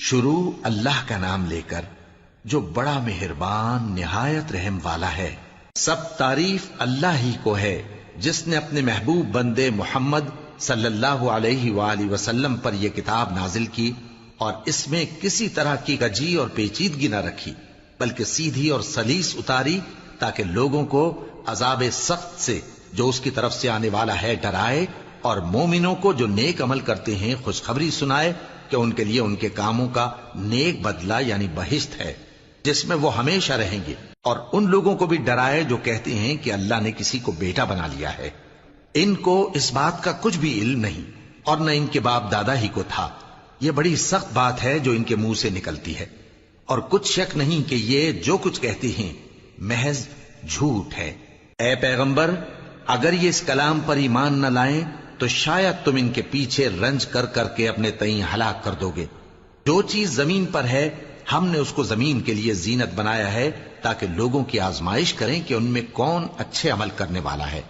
شروع اللہ کا نام لے کر جو بڑا مہربان نہایت رحم والا ہے۔ سب تعریف اللہ ہی کو ہے جس نے اپنے محبوب بندے محمد صلی اللہ علیہ وآلہ وسلم پر یہ کتاب نازل کی اور اس میں کسی طرح کی کجی اور پیچیدگی نہ رکھی، بلکہ سیدھی اور سلیس اتاری تاکہ لوگوں کو عذاب سخت سے جو اس کی طرف سے آنے والا ہے ڈرائے، اور مومنوں کو جو نیک عمل کرتے ہیں خوشخبری سنائے کہ ان کے لیے ان کے کاموں کا نیک بدلہ یعنی بہشت ہے جس میں وہ ہمیشہ رہیں گے، اور ان لوگوں کو بھی ڈرائے جو کہتے ہیں کہ اللہ نے کسی کو بیٹا بنا لیا ہے۔ ان کو اس بات کا کچھ بھی علم نہیں اور نہ ان کے باپ دادا ہی کو تھا۔ یہ بڑی سخت بات ہے جو ان کے منہ سے نکلتی ہے، اور کچھ شک نہیں کہ یہ جو کچھ کہتے ہیں محض جھوٹ ہے۔ اے پیغمبر، اگر یہ اس کلام پر ایمان نہ لائیں تو شاید تم ان کے پیچھے رنج کر کر کے اپنے تئیں ہلاک کر دو گے۔ جو چیز زمین پر ہے ہم نے اس کو زمین کے لیے زینت بنایا ہے تاکہ لوگوں کی آزمائش کریں کہ ان میں کون اچھے عمل کرنے والا ہے،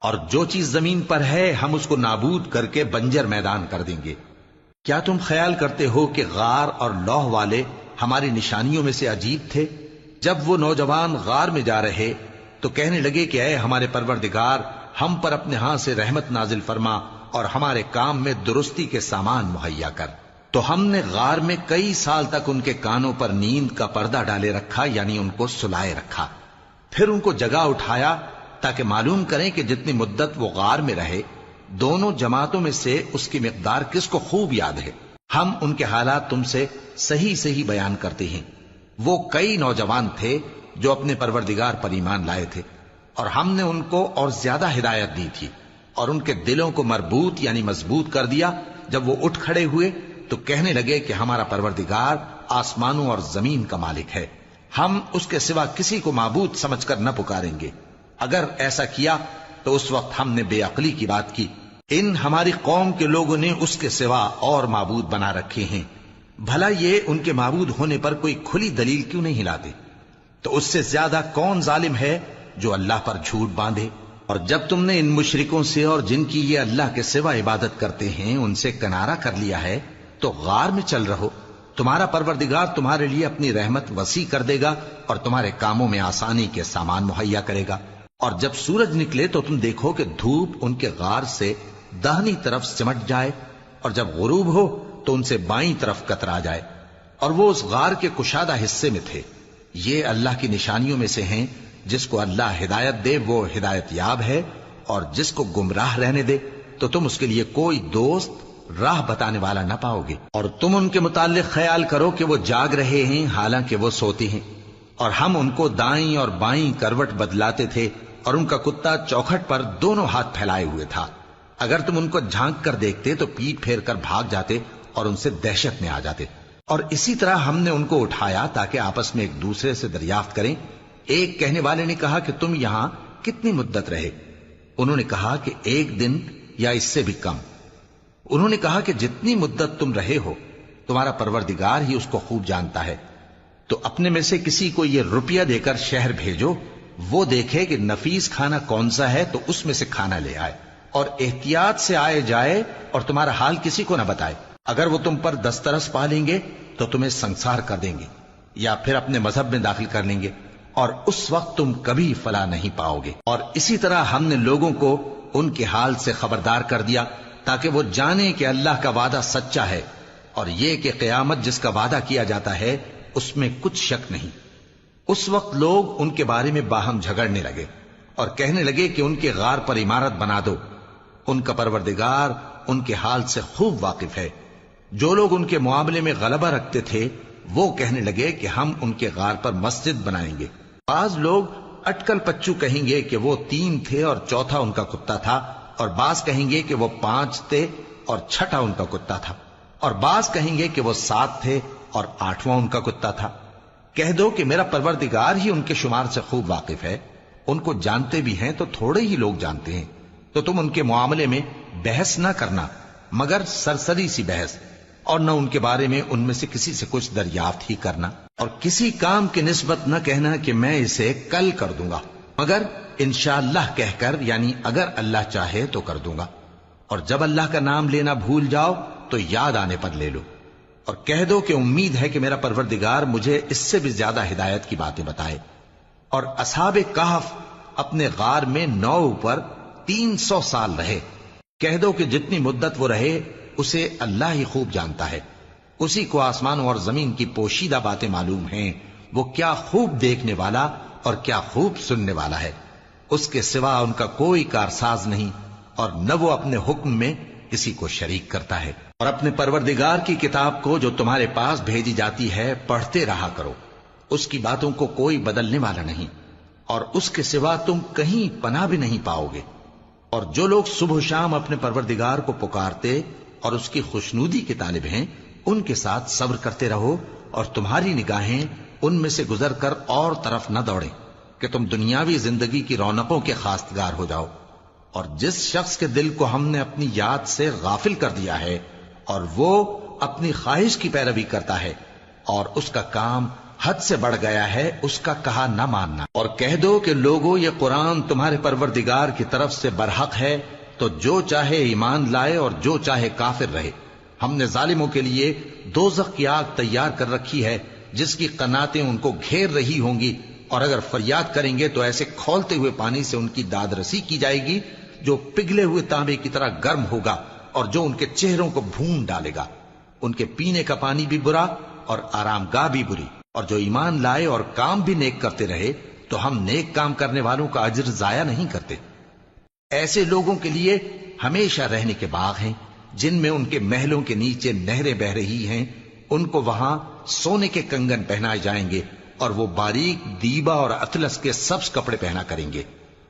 اور جو چیز زمین پر ہے ہم اس کو نابود کر کے بنجر میدان کر دیں گے۔ کیا تم خیال کرتے ہو کہ غار اور لوح والے ہماری نشانیوں میں سے عجیب تھے؟ جب وہ نوجوان غار میں جا رہے تو کہنے لگے کہ اے ہمارے پروردگار، ہم پر اپنے ہاں سے رحمت نازل فرما اور ہمارے کام میں درستی کے سامان مہیا کر۔ تو ہم نے غار میں کئی سال تک ان کے کانوں پر نیند کا پردہ ڈالے رکھا، یعنی ان کو سلائے رکھا، پھر ان کو جگا اٹھایا تاکہ معلوم کریں کہ جتنی مدت وہ غار میں رہے دونوں جماعتوں میں سے اس کی مقدار کس کو خوب یاد ہے۔ ہم ان کے حالات تم سے صحیح صحیح بیان کرتے ہیں۔ وہ کئی نوجوان تھے جو اپنے پروردگار پر ایمان لائے تھے، اور ہم نے ان کو اور زیادہ ہدایت دی تھی، اور ان کے دلوں کو مربوط یعنی مضبوط کر دیا۔ جب وہ اٹھ کھڑے ہوئے تو کہنے لگے کہ ہمارا پروردگار آسمانوں اور زمین کا مالک ہے، ہم اس کے سوا کسی کو معبود سمجھ کر نہ پکاریں گے۔ اگر ایسا کیا تو اس وقت ہم نے بے عقلی کی بات کی۔ ان ہماری قوم کے لوگوں نے اس کے سوا اور معبود بنا رکھے ہیں، بھلا یہ ان کے معبود ہونے پر کوئی کھلی دلیل کیوں نہیں لاتے؟ تو اس سے زیادہ کون ظالم ہے جو اللہ پر جھوٹ باندھے؟ اور جب تم نے ان مشرکوں سے اور جن کی یہ اللہ کے سوا عبادت کرتے ہیں ان سے کنارہ کر لیا ہے تو غار میں چل رہو، تمہارا پروردگار تمہارے لیے اپنی رحمت وسیع کر دے گا اور تمہارے کاموں میں آسانی کے سامان مہیا کرے گا۔ اور جب سورج نکلے تو تم دیکھو کہ دھوپ ان کے غار سے داہنی طرف سمٹ جائے، اور جب غروب ہو تو ان سے بائیں طرف کترا جائے، اور وہ اس غار کے کشادہ حصے میں تھے۔ یہ اللہ کی نشانیوں میں سے ہیں، جس کو اللہ ہدایت دے وہ ہدایت یاب ہے، اور جس کو گمراہ رہنے دے تو تم اس کے لیے کوئی دوست راہ بتانے والا نہ پاؤ گے۔ اور تم ان کے متعلق خیال کرو کہ وہ جاگ رہے ہیں حالانکہ وہ سوتے ہیں، اور ہم ان کو دائیں اور بائیں کروٹ بدلاتے تھے، اور ان کا کتا چوکھٹ پر دونوں ہاتھ پھیلائے ہوئے تھا۔ اگر تم ان کو جھانک کر دیکھتے تو پیٹ پھیر کر بھاگ جاتے اور ان سے دہشت میں آ جاتے۔ اور اسی طرح ہم نے ان کو اٹھایا تاکہ آپس میں ایک دوسرے سے دریافت کریں۔ ایک کہنے والے نے کہا کہ تم یہاں کتنی مدت رہے؟ انہوں نے کہا کہ 1 دن یا اس سے بھی کم۔ انہوں نے کہا کہ جتنی مدت تم رہے ہو تمہارا پروردگار ہی اس کو خوب جانتا ہے، تو اپنے میں سے کسی کو یہ روپیہ دے کر شہر بھیجو، وہ دیکھے کہ نفیس کھانا کون سا ہے تو اس میں سے کھانا لے آئے، اور احتیاط سے آئے جائے اور تمہارا حال کسی کو نہ بتائے۔ اگر وہ تم پر دسترس پا لیں گے تو تمہیں سنسار کر دیں گے یا پھر اپنے مذہب میں داخل کر لیں گے، اور اس وقت تم کبھی فلاح نہیں پاؤ گے۔ اور اسی طرح ہم نے لوگوں کو ان کے حال سے خبردار کر دیا تاکہ وہ جانیں کہ اللہ کا وعدہ سچا ہے، اور یہ کہ قیامت جس کا وعدہ کیا جاتا ہے اس میں کچھ شک نہیں۔ اس وقت لوگ ان کے بارے میں باہم جھگڑنے لگے اور کہنے لگے کہ ان کے غار پر عمارت بنا دو۔ ان کا پروردگار ان کے حال سے خوب واقف ہے۔ جو لوگ ان کے معاملے میں غلبہ رکھتے تھے وہ کہنے لگے کہ ہم ان کے غار پر مسجد بنائیں گے۔ بعض لوگ اٹکل پچو کہیں گے کہ وہ 3 تھے اور چوتھا ان کا کتا تھا، اور بعض کہیں گے کہ وہ 5 تھے اور چھٹا ان کا کتا تھا، اور بعض کہیں گے کہ وہ 7 تھے اور 8واں ان کا کتا تھا۔ کہہ دو کہ میرا پروردگار ہی ان کے شمار سے خوب واقف ہے، ان کو جانتے بھی ہیں تو تھوڑے ہی لوگ جانتے ہیں۔ تو تم ان کے معاملے میں بحث نہ کرنا مگر سرسری سی بحث، اور نہ ان کے بارے میں ان میں سے کسی سے کچھ دریافت ہی کرنا، اور کسی کام کی نسبت نہ کہنا کہ میں اسے کل کر دوں گا، مگر انشاءاللہ کہہ کر، یعنی اگر اللہ چاہے تو کر دوں گا۔ اور جب اللہ کا نام لینا بھول جاؤ تو یاد آنے پر لے لو، اور کہہ دو کہ امید ہے کہ میرا پروردگار مجھے اس سے بھی زیادہ ہدایت کی باتیں بتائے۔ اور اصحاب کہف اپنے غار میں 9 اوپر 300 سال رہے۔ کہہ دو کہ جتنی مدت وہ رہے اسے اللہ ہی خوب جانتا ہے، اسی کو آسمانوں اور زمین کی پوشیدہ باتیں معلوم ہیں، وہ کیا خوب دیکھنے والا اور کیا خوب سننے والا ہے۔ اس کے سوا ان کا کوئی کارساز نہیں، اور نہ وہ اپنے حکم میں کسی کو شریک کرتا ہے۔ اور اپنے پروردگار کی کتاب کو جو تمہارے پاس بھیجی جاتی ہے پڑھتے رہا کرو، اس کی باتوں کو کوئی بدلنے والا نہیں، اور اس کے سوا تم کہیں پناہ بھی نہیں پاؤ گے۔ اور جو لوگ صبح و شام اپنے پروردگار کو پکارتے اور اس کی خوشنودی کے طالب ہیں، ان کے ساتھ صبر کرتے رہو، اور تمہاری نگاہیں ان میں سے گزر کر اور طرف نہ دوڑیں کہ تم دنیاوی زندگی کی رونقوں کے خواستگار ہو جاؤ۔ اور جس شخص کے دل کو ہم نے اپنی یاد سے غافل کر دیا ہے اور وہ اپنی خواہش کی پیروی کرتا ہے اور اس کا کام حد سے بڑھ گیا ہے، اس کا کہا نہ ماننا۔ اور کہہ دو کہ لوگو یہ قرآن تمہارے پروردگار کی طرف سے برحق ہے، تو جو چاہے ایمان لائے اور جو چاہے کافر رہے۔ ہم نے ظالموں کے لیے دوزخ کی آگ تیار کر رکھی ہے جس کی قناتیں ان کو گھیر رہی ہوں گی، اور اگر فریاد کریں گے تو ایسے کھولتے ہوئے پانی سے ان کی داد رسی کی جائے گی جو پگھلے ہوئے تانبے کی طرح گرم ہوگا اور جو ان کے چہروں کو بھون ڈالے گا۔ ان کے پینے کا پانی بھی برا اور آرام گاہ بھی بری۔ اور جو ایمان لائے اور کام بھی نیک کرتے رہے تو ہم نیک کام کرنے والوں کا اجر ضائع نہیں کرتے۔ ایسے لوگوں کے لیے ہمیشہ رہنے کے باغ ہیں جن میں ان کے محلوں کے نیچے نہریں بہ رہی ہیں، ان کو وہاں سونے کے کنگن پہنائے جائیں گے، اور وہ باریک دیبا اور اطلس کے سبز کپڑے پہنا کریں گے،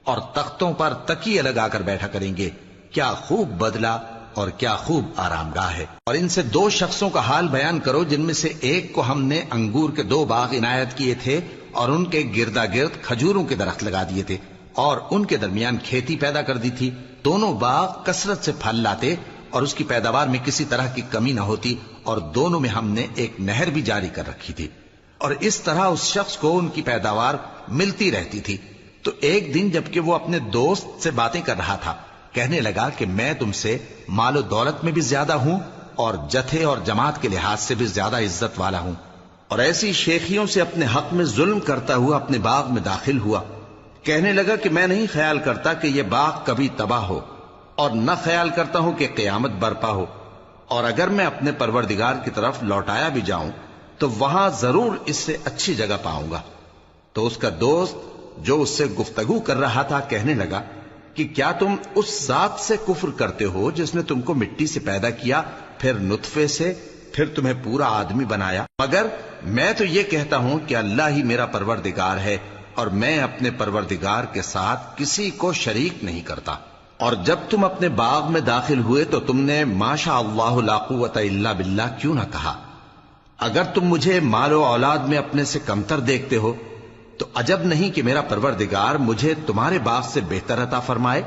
اور تختوں پر تکیے لگا کر بیٹھا کریں گے۔ کیا خوب بدلہ اور کیا خوب آرام گاہ ہے۔ اور ان سے 2 شخصوں کا حال بیان کرو جن میں سے ایک کو ہم نے انگور کے 2 باغ عنایت کیے تھے اور ان کے گردا گرد کھجوروں کے درخت لگا دیے تھے اور ان کے درمیان کھیتی پیدا کر دی تھی۔ دونوں باغ کثرت سے پھل لاتے اور اس کی پیداوار میں کسی طرح کی کمی نہ ہوتی، اور دونوں میں ہم نے ایک نہر بھی جاری کر رکھی تھی، اور اس طرح اس شخص کو ان کی پیداوار ملتی رہتی تھی۔ تو ایک دن جبکہ وہ اپنے دوست سے باتیں کر رہا تھا، کہنے لگا کہ میں تم سے مال و دولت میں بھی زیادہ ہوں اور جتھے اور جماعت کے لحاظ سے بھی زیادہ عزت والا ہوں، اور ایسی شیخیوں سے اپنے حق میں ظلم کرتا ہوا اپنے باغ میں داخل ہوا۔ کہنے لگا کہ میں نہیں خیال کرتا کہ یہ باغ کبھی تباہ ہو، اور نہ خیال کرتا ہوں کہ قیامت برپا ہو، اور اگر میں اپنے پروردگار کی طرف لوٹایا بھی جاؤں تو وہاں ضرور اس سے اچھی جگہ پاؤں گا۔ تو اس کا دوست جو اس سے گفتگو کر رہا تھا کہنے لگا کہ کیا تم اس ذات سے کفر کرتے ہو جس نے تم کو مٹی سے پیدا کیا، پھر نطفے سے، پھر تمہیں پورا آدمی بنایا؟ مگر میں تو یہ کہتا ہوں کہ اللہ ہی میرا پروردگار ہے، اور میں اپنے پروردگار کے ساتھ کسی کو شریک نہیں کرتا۔ اور جب تم اپنے باغ میں داخل ہوئے تو تم نے ما شاء اللہ لا قوت الا باللہ کیوں نہ کہا؟ اگر تم مجھے مال و اولاد میں اپنے سے کمتر دیکھتے ہو تو عجب نہیں کہ میرا پروردگار مجھے تمہارے باغ سے بہتر عطا فرمائے،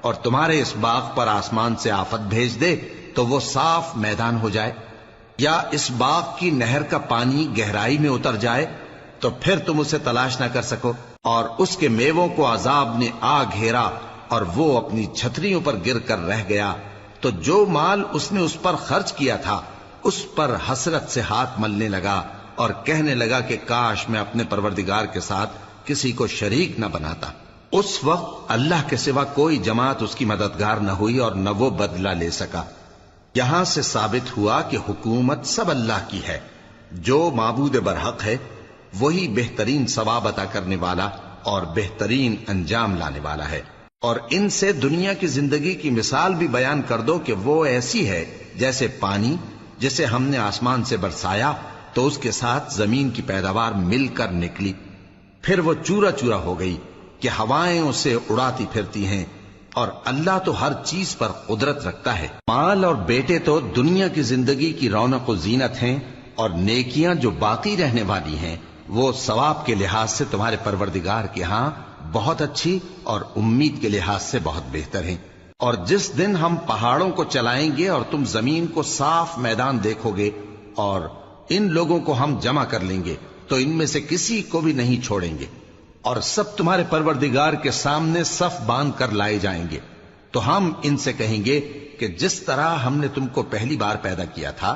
اور تمہارے اس باغ پر آسمان سے آفت بھیج دے تو وہ صاف میدان ہو جائے، یا اس باغ کی نہر کا پانی گہرائی میں اتر جائے تو پھر تم اسے تلاش نہ کر سکو، اور اس کے میووں کو عذاب نے آ گھیرا اور وہ اپنی چھتریوں پر گر کر رہ گیا، تو جو مال اس نے اس پر خرچ کیا تھا اس پر حسرت سے ہاتھ ملنے لگا اور کہنے لگا کہ کاش میں اپنے پروردگار کے ساتھ کسی کو شریک نہ بناتا۔ اس وقت اللہ کے سوا کوئی جماعت اس کی مددگار نہ ہوئی اور نہ وہ بدلہ لے سکا۔ یہاں سے ثابت ہوا کہ حکومت سب اللہ کی ہے، جو معبود برحق ہے وہی بہترین ثواب عطا کرنے والا اور بہترین انجام لانے والا ہے۔ اور ان سے دنیا کی زندگی کی مثال بھی بیان کر دو کہ وہ ایسی ہے جیسے پانی جسے ہم نے آسمان سے برسایا تو اس کے ساتھ زمین کی پیداوار مل کر نکلی، پھر وہ چورا چورا ہو گئی کہ ہوائیں اسے اڑاتی پھرتی ہیں، اور اللہ تو ہر چیز پر قدرت رکھتا ہے۔ مال اور بیٹے تو دنیا کی زندگی کی رونق و زینت ہیں، اور نیکیاں جو باقی رہنے والی ہیں وہ ثواب کے لحاظ سے تمہارے پروردگار کے ہاں بہت اچھی اور امید کے لحاظ سے بہت بہتر ہیں۔ اور جس دن ہم پہاڑوں کو چلائیں گے اور تم زمین کو صاف میدان دیکھو گے اور ان لوگوں کو ہم جمع کر لیں گے تو ان میں سے کسی کو بھی نہیں چھوڑیں گے، اور سب تمہارے پروردگار کے سامنے صف باندھ کر لائے جائیں گے۔ تو ہم ان سے کہیں گے کہ جس طرح ہم نے تم کو پہلی بار پیدا کیا تھا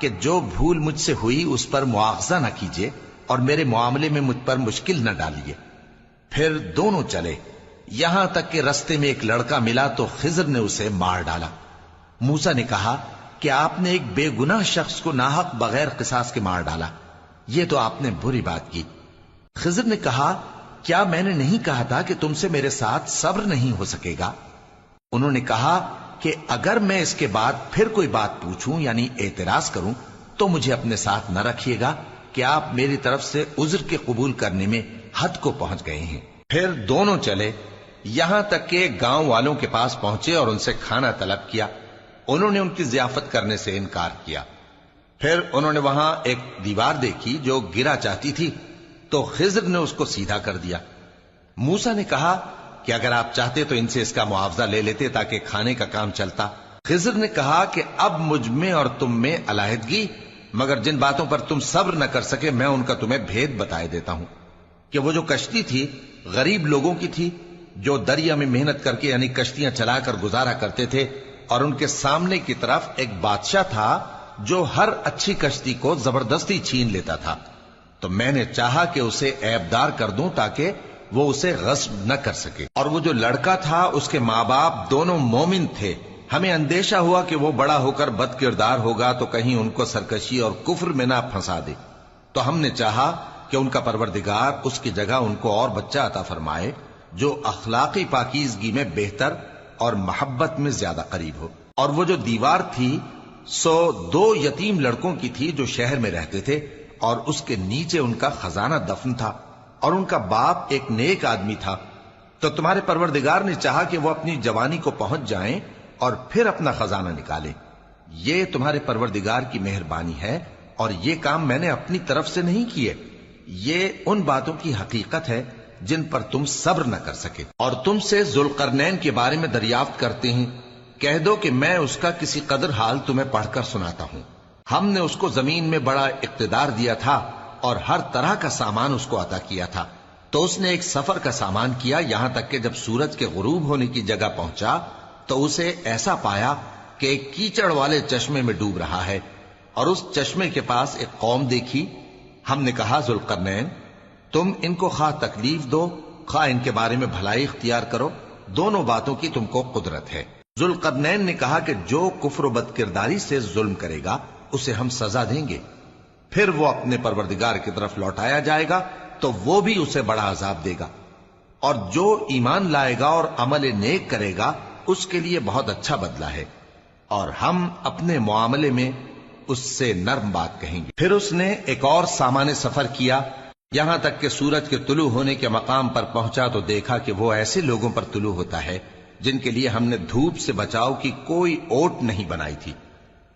کہ جو بھول مجھ سے ہوئی اس پر مواخذہ نہ کیجیے اور میرے معاملے میں مجھ پر مشکل نہ ڈالیے۔ پھر دونوں چلے، یہاں تک کہ رستے میں ایک لڑکا ملا تو خضر نے اسے مار ڈالا۔ موسیٰ نے کہا کہ آپ نے ایک بے گناہ شخص کو ناحق بغیر قصاص کے مار ڈالا، یہ تو آپ نے بری بات کی۔ خضر نے کہا کیا میں نے نہیں کہا تھا کہ تم سے میرے ساتھ صبر نہیں ہو سکے گا؟ انہوں نے کہا کہ اگر میں اس کے بعد پھر کوئی بات پوچھوں یعنی اعتراض کروں تو مجھے اپنے ساتھ نہ رکھیے گا کہ آپ میری طرف سے عذر کے قبول کرنے میں حد کو پہنچ گئے ہیں۔ پھر دونوں چلے، یہاں تک کہ گاؤں والوں کے پاس پہنچے اور ان سے کھانا طلب کیا۔ انہوں نے ان کی ضیافت کرنے سے انکار کیا۔ پھر انہوں نے وہاں ایک دیوار دیکھی جو گرا چاہتی تھی تو خضر نے اس کو سیدھا کر دیا۔ موسیٰ نے کہا کہ اگر آپ چاہتے تو ان سے اس کا معاوضہ لے لیتے تاکہ کھانے کا کام چلتا۔ خضر نے کہا کہ اب مجھ میں اور تم میں علیحدگی، مگر جن باتوں پر تم صبر نہ کر سکے میں ان کا تمہیں بھید بتائے دیتا ہوں کہ وہ جو کشتی تھی غریب لوگوں کی تھی جو دریا میں محنت کر کے یعنی کشتیاں چلا کر گزارا کرتے تھے، اور ان کے سامنے کی طرف ایک بادشاہ تھا جو ہر اچھی کشتی کو زبردستی چھین لیتا تھا، تو میں نے چاہا کہ اسے عیبدار کر دوں تاکہ وہ اسے غصب نہ کر سکے۔ اور وہ جو لڑکا تھا اس کے ماں باپ دونوں مومن تھے، ہمیں اندیشہ ہوا کہ وہ بڑا ہو کر بد کردار ہوگا تو کہیں ان کو سرکشی اور کفر میں نہ پھنسا دے، تو ہم نے چاہا کہ ان کا پروردگار اس کی جگہ ان کو اور بچہ عطا فرمائے جو اخلاقی پاکیزگی میں بہتر اور محبت میں زیادہ قریب ہو۔ اور وہ جو دیوار تھی سو 2 یتیم لڑکوں کی تھی جو شہر میں رہتے تھے، اور اس کے نیچے ان کا خزانہ دفن تھا، اور ان کا باپ ایک نیک آدمی تھا۔ تو تمہارے پروردگار نے چاہا کہ وہ اپنی جوانی کو پہنچ جائیں اور پھر اپنا خزانہ نکالیں۔ یہ تمہارے پروردگار کی مہربانی ہے، اور یہ کام میں نے اپنی طرف سے نہیں کیے، یہ ان باتوں کی حقیقت ہے جن پر تم صبر نہ کر سکے۔ اور تم سے ذوالقرنین کے بارے میں دریافت کرتے ہیں، کہہ دو کہ میں اس کا کسی قدر حال تمہیں پڑھ کر سناتا ہوں۔ ہم نے اس کو زمین میں بڑا اقتدار دیا تھا اور ہر طرح کا سامان اس کو عطا کیا تھا، تو اس نے ایک سفر کا سامان کیا، یہاں تک کہ جب سورج کے غروب ہونے کی جگہ پہنچا تو اسے ایسا پایا کہ ایک کیچڑ والے چشمے میں ڈوب رہا ہے، اور اس چشمے کے پاس ایک قوم دیکھی۔ ہم نے کہا ذوالقرنین تم ان کو خواہ تکلیف دو خواہ ان کے بارے میں بھلائی اختیار کرو، دونوں باتوں کی تم کو قدرت ہے۔ ذوالقرنین نے کہا کہ جو کفر و بد کرداری سے ظلم کرے گا اسے ہم سزا دیں گے، پھر وہ اپنے پروردگار کی طرف لوٹایا جائے گا تو وہ بھی اسے بڑا عذاب دے گا، اور جو ایمان لائے گا اور عمل نیک کرے گا اس کے لیے بہت اچھا بدلہ ہے، اور ہم اپنے معاملے میں اس سے نرم بات کہیں گے۔ پھر اس نے ایک اور سامان سفر کیا، یہاں تک کہ سورج کے طلوع ہونے کے مقام پر پہنچا تو دیکھا کہ وہ ایسے لوگوں پر طلوع ہوتا ہے جن کے لیے ہم نے دھوپ سے بچاؤ کی کوئی اوٹ نہیں بنائی تھی،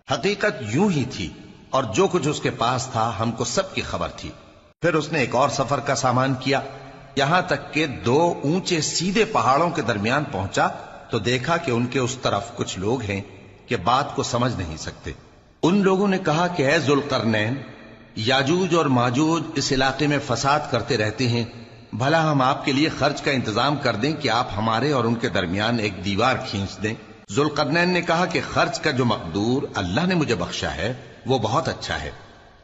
حقیقت یوں ہی تھی، اور جو کچھ اس کے پاس تھا ہم کو سب کی خبر تھی۔ پھر اس نے ایک اور سفر کا سامان کیا، یہاں تک کہ 2 اونچے سیدھے پہاڑوں کے درمیان پہنچا تو دیکھا کہ ان کے اس طرف کچھ لوگ ہیں کہ بات کو سمجھ نہیں سکتے۔ ان لوگوں نے کہا کہ اے ذوالقرنین، یاجوج اور ماجوج اس علاقے میں فساد کرتے رہتے ہیں، بھلا ہم آپ کے لیے خرچ کا انتظام کر دیں کہ آپ ہمارے اور ان کے درمیان ایک دیوار کھینچ دیں۔ ذوالقرنین نے کہا کہ خرچ کا جو مقدور اللہ نے مجھے بخشا ہے وہ بہت اچھا ہے،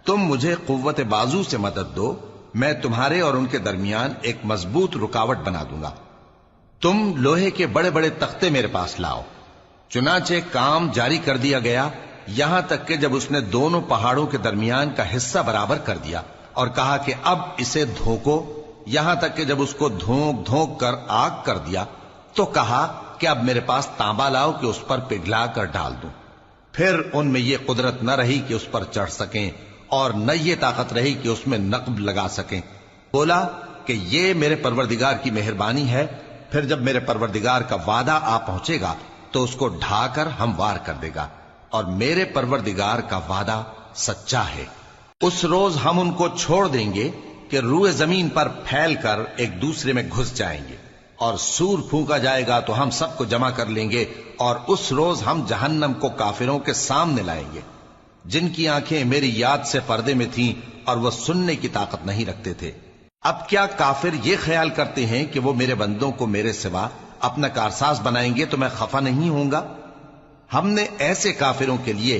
تم مجھے قوت بازو سے مدد دو، میں تمہارے اور ان کے درمیان ایک مضبوط رکاوٹ بنا دوں گا۔ تم لوہے کے بڑے بڑے تختے میرے پاس لاؤ۔ چنانچہ کام جاری کر دیا گیا، یہاں تک کہ جب اس نے دونوں پہاڑوں کے درمیان کا حصہ برابر کر دیا اور کہا کہ اب اسے دھوکو، یہاں تک کہ جب اس کو دھونک دھونک کر آگ کر دیا تو کہا کہ اب میرے پاس تانبا لاؤ کہ اس پر پگھلا کر ڈال دوں۔ پھر ان میں یہ قدرت نہ رہی کہ اس پر چڑھ سکیں اور نہ یہ طاقت رہی کہ اس میں نقب لگا سکیں۔ بولا کہ یہ میرے پروردگار کی مہربانی ہے، پھر جب میرے پروردگار کا وعدہ آ پہنچے گا تو اس کو ڈھا کر ہموار کر دے گا، اور میرے پروردگار کا وعدہ سچا ہے۔ اس روز ہم ان کو چھوڑ دیں گے کہ روئے زمین پر پھیل کر ایک دوسرے میں گھس جائیں گے، اور سور پھونکا جائے گا تو ہم سب کو جمع کر لیں گے، اور اس روز ہم جہنم کو کافروں کے سامنے لائیں گے جن کی آنکھیں میری یاد سے پردے میں تھیں اور وہ سننے کی طاقت نہیں رکھتے تھے۔ اب کیا کافر یہ خیال کرتے ہیں کہ وہ میرے بندوں کو میرے سوا اپنا کارساز بنائیں گے تو میں خفا نہیں ہوں گا؟ ہم نے ایسے کافروں کے لیے